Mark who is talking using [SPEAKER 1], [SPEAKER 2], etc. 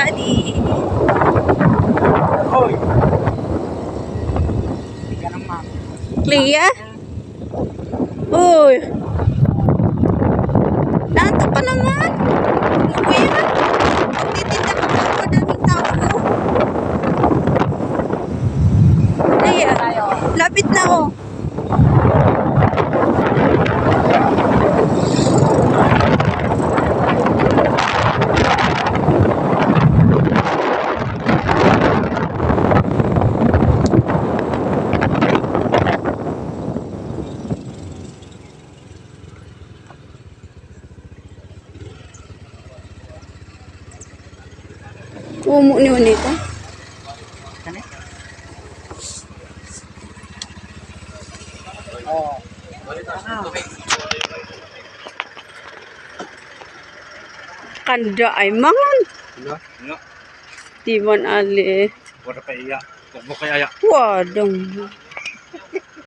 [SPEAKER 1] daddy.
[SPEAKER 2] Hoy! Hindi ka naman.
[SPEAKER 1] Clea? Uy. Nanto ka naman. Ano ba yan? Magtitinda ka pa ng madaming tao. Clea, lapit na oh. Umu ni Unita.
[SPEAKER 2] Oh.
[SPEAKER 1] Kanda ay mangan.
[SPEAKER 2] Ano?
[SPEAKER 1] Timan ali.
[SPEAKER 2] Wala pa iya. Huwag mo kaya.
[SPEAKER 1] Wadong.